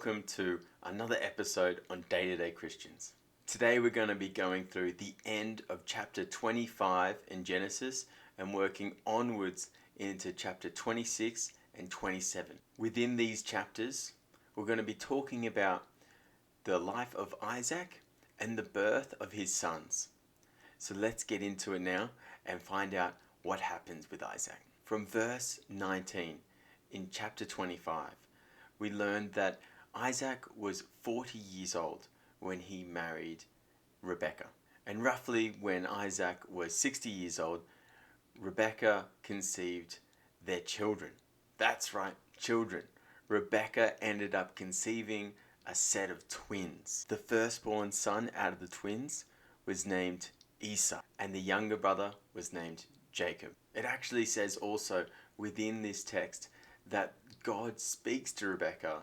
welcome to another episode on Day-to-Day Christians. Today we're going to be going through the end of chapter 25 in Genesis and working onwards into chapter 26 and 27. Within these chapters, we're going to be talking about the life of Isaac and the birth of his sons. So let's get into it now and find out what happens with Isaac. From verse 19 in chapter 25, we learned that Isaac was 40 years old when he married Rebekah. And roughly when Isaac was 60 years old, Rebekah conceived their children. That's right, children. Rebekah ended up conceiving a set of twins. The firstborn son out of the twins was named Esau, and the younger brother was named Jacob. It actually says also within this text that God speaks to Rebekah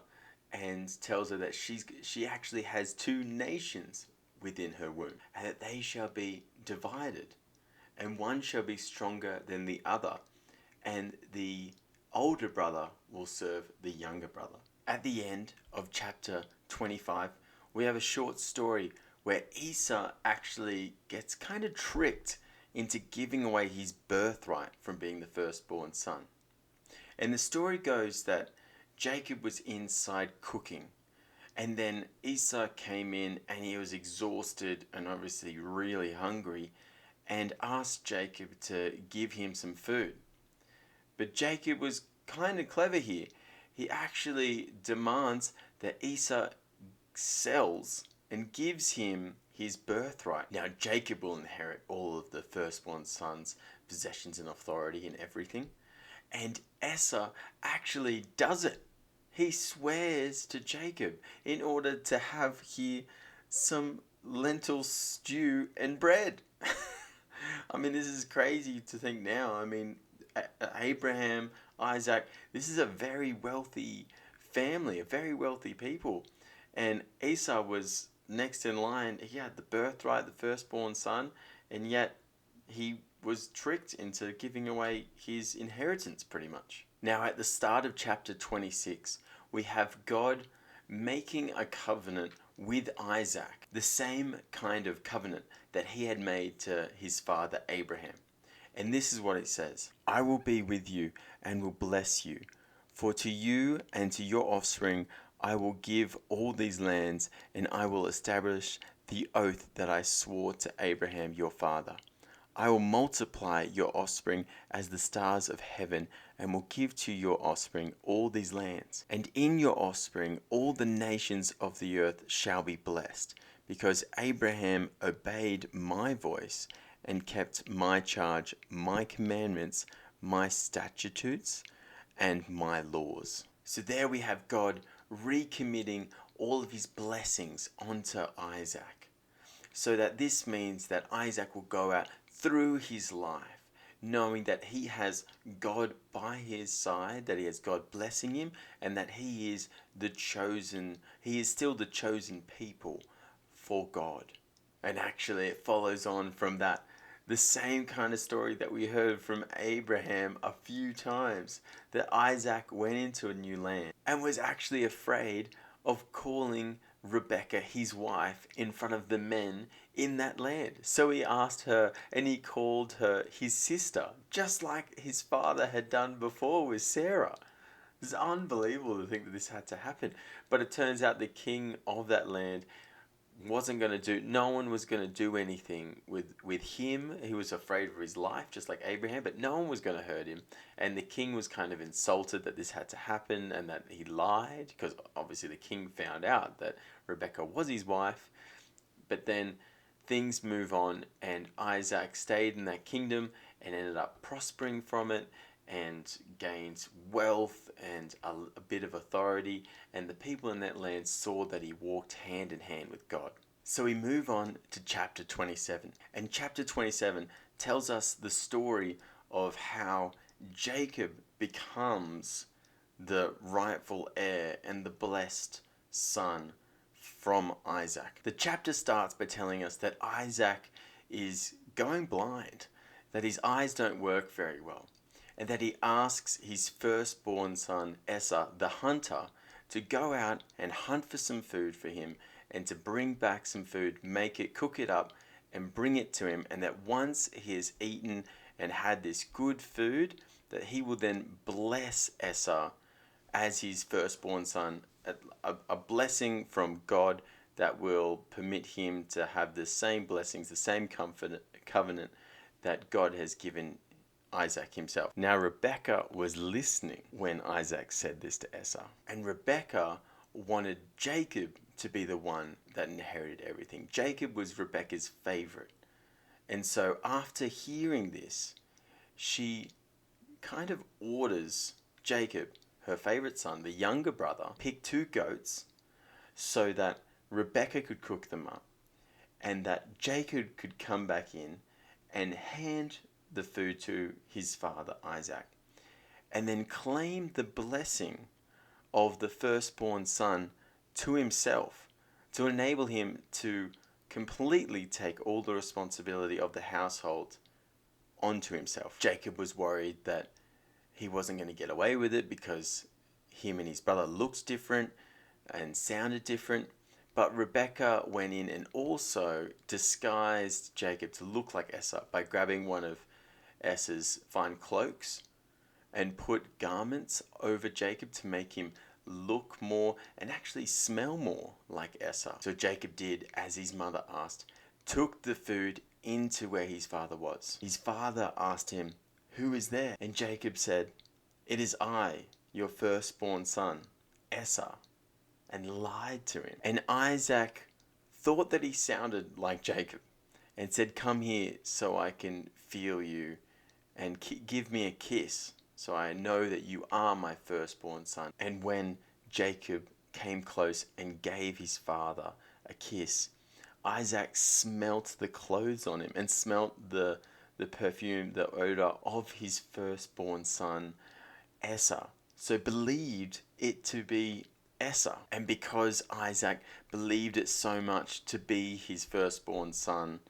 and tells her that she actually has two nations within her womb, and that they shall be divided, and one shall be stronger than the other, and the older brother will serve the younger brother. At the end of chapter 25, we have a short story where Esau actually gets kind of tricked into giving away his birthright from being the firstborn son. And the story goes that Jacob was inside cooking, and then Esau came in and he was exhausted and obviously really hungry and asked Jacob to give him some food. But Jacob was kind of clever here. He actually demands that Esau sells and gives him his birthright. Now Jacob will inherit all of the firstborn son's possessions and authority and everything. And Esau actually does it. He swears to Jacob in order to have here some lentil stew and bread. I mean, this is crazy to think now. I mean, Abraham, Isaac, this is a very wealthy family, a very wealthy people. And Esau was next in line. He had the birthright, the firstborn son, and yet he was tricked into giving away his inheritance pretty much. Now at the start of chapter 26, we have God making a covenant with Isaac, the same kind of covenant that he had made to his father Abraham. And this is what it says: I will be with you and will bless you, for to you and to your offspring I will give all these lands, and I will establish the oath that I swore to Abraham your father. I will multiply your offspring as the stars of heaven, and will give to your offspring all these lands. And in your offspring all the nations of the earth shall be blessed, because Abraham obeyed my voice and kept my charge, my commandments, my statutes, and my laws. So there we have God recommitting all of his blessings onto Isaac. So that this means that Isaac will go out through his life knowing that he has God by his side, that he has God blessing him, and that he is still the chosen people for God. And actually it follows on from that, the same kind of story that we heard from Abraham a few times, that Isaac went into a new land and was actually afraid of calling Rebekah his wife in front of the men in that land. So he asked her and he called her his sister, just like his father had done before with Sarah. It's unbelievable to think that this had to happen. But it turns out the king of that land no one was going to do anything with him. He was afraid for his life, just like Abraham, but no one was going to hurt him. And the king was kind of insulted that this had to happen and that he lied, because obviously the king found out that Rebekah was his wife. But then things move on, and Isaac stayed in that kingdom and ended up prospering from it and gained wealth and a bit of authority, and the people in that land saw that he walked hand in hand with God. So we move on to chapter 27, and chapter 27 tells us the story of how Jacob becomes the rightful heir and the blessed son from Isaac. The chapter starts by telling us that Isaac is going blind, that his eyes don't work very well, and that he asks his firstborn son Esau, the hunter, to go out and hunt for some food for him and to bring back some food, make it, cook it up, and bring it to him. And that once he has eaten and had this good food, that he will then bless Esau as his firstborn son, a blessing from God that will permit him to have the same blessings, the same covenant that God has given Isaac himself. Now Rebekah was listening when Isaac said this to Esau, and Rebekah wanted Jacob to be the one that inherited everything. Jacob was Rebekah's favorite. And so after hearing this, she kind of orders Jacob, her favorite son, the younger brother, pick 2 goats so that Rebekah could cook them up and that Jacob could come back in and hand the food to his father Isaac and then claim the blessing of the firstborn son to himself, to enable him to completely take all the responsibility of the household onto himself. Jacob was worried that he wasn't going to get away with it because him and his brother looked different and sounded different. But Rebekah went in and also disguised Jacob to look like Esau by grabbing one of Esau's fine cloaks and put garments over Jacob to make him look more and actually smell more like Esau. So Jacob did as his mother asked, took the food into where his father was. His father asked him, "Who is there?" And Jacob said, "It is I, your firstborn son, Esau," and lied to him. And Isaac thought that he sounded like Jacob and said, "Come here so I can feel you and give me a kiss so I know that you are my firstborn son." And when Jacob came close and gave his father a kiss, Isaac smelt the clothes on him and smelt the perfume, the odor of his firstborn son, Esau. So believed it to be Esau. And because Isaac believed it so much to be his firstborn son,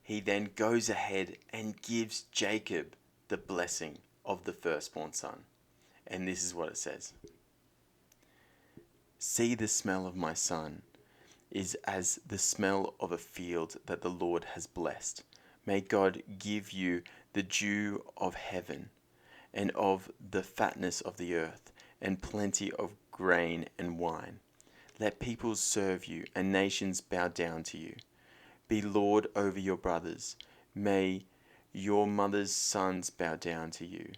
he then goes ahead and gives Jacob the blessing of the firstborn son. And this is what it says. "See, the smell of my son is as the smell of a field that the Lord has blessed. May God give you the dew of heaven and of the fatness of the earth and plenty of grain and wine. Let peoples serve you and nations bow down to you. Be Lord over your brothers. May your mother's sons bow down to you.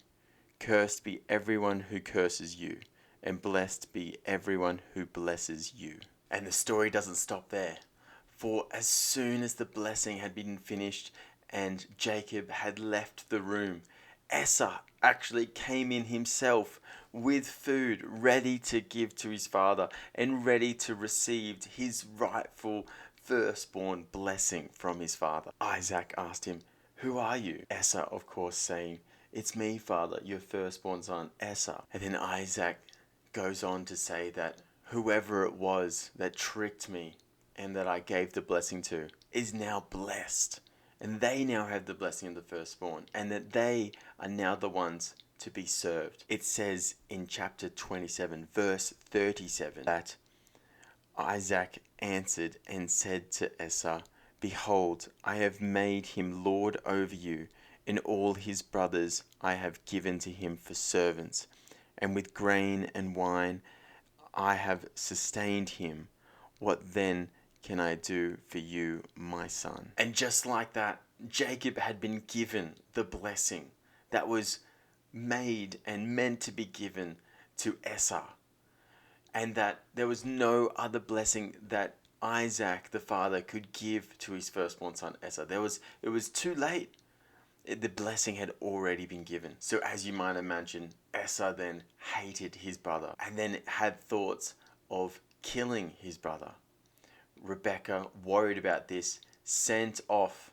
Cursed be everyone who curses you, and blessed be everyone who blesses you." And the story doesn't stop there. For as soon as the blessing had been finished and Jacob had left the room, Esau actually came in himself with food ready to give to his father and ready to receive his rightful firstborn blessing from his father. Isaac asked him, "Who are you?" Esau, of course, saying, "It's me, father, your firstborn son, Esau." And then Isaac goes on to say that whoever it was that tricked me and that I gave the blessing to is now blessed. And they now have the blessing of the firstborn, and that they are now the ones to be served. It says in chapter 27, verse 37, that Isaac answered and said to Esau, "Behold, I have made him lord over you, and all his brothers I have given to him for servants, and with grain and wine I have sustained him. What then can I do for you, my son?" And just like that, Jacob had been given the blessing that was made and meant to be given to Esau. And that there was no other blessing that Isaac, the father, could give to his firstborn son, Esau. It was too late. The blessing had already been given. So as you might imagine, Esau then hated his brother and then had thoughts of killing his brother. Rebekah, worried about this, sent off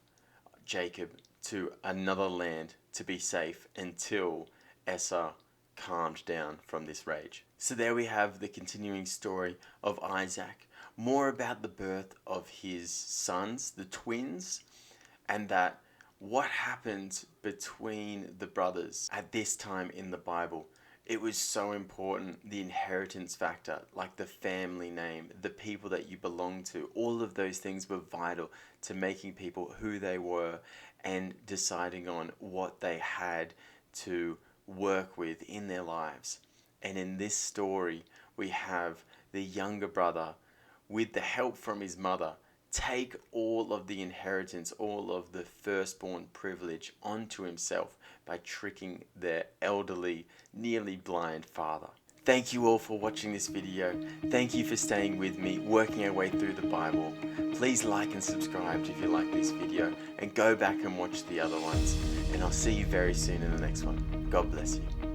Jacob to another land to be safe until Esau calmed down from this rage. So there we have the continuing story of Isaac, more about the birth of his sons, the twins, and that what happened between the brothers at this time in the Bible It was so important, the inheritance factor, like the family name, the people that you belong to, all of those things were vital to making people who they were and deciding on what they had to work with in their lives. And in this story, we have the younger brother, with the help from his mother, take all of the inheritance, all of the firstborn privilege onto himself by tricking their elderly, nearly blind father. Thank you all for watching this video. Thank you for staying with me, working our way through the Bible. Please like and subscribe if you like this video, and go back and watch the other ones. And I'll see you very soon in the next one. God bless you.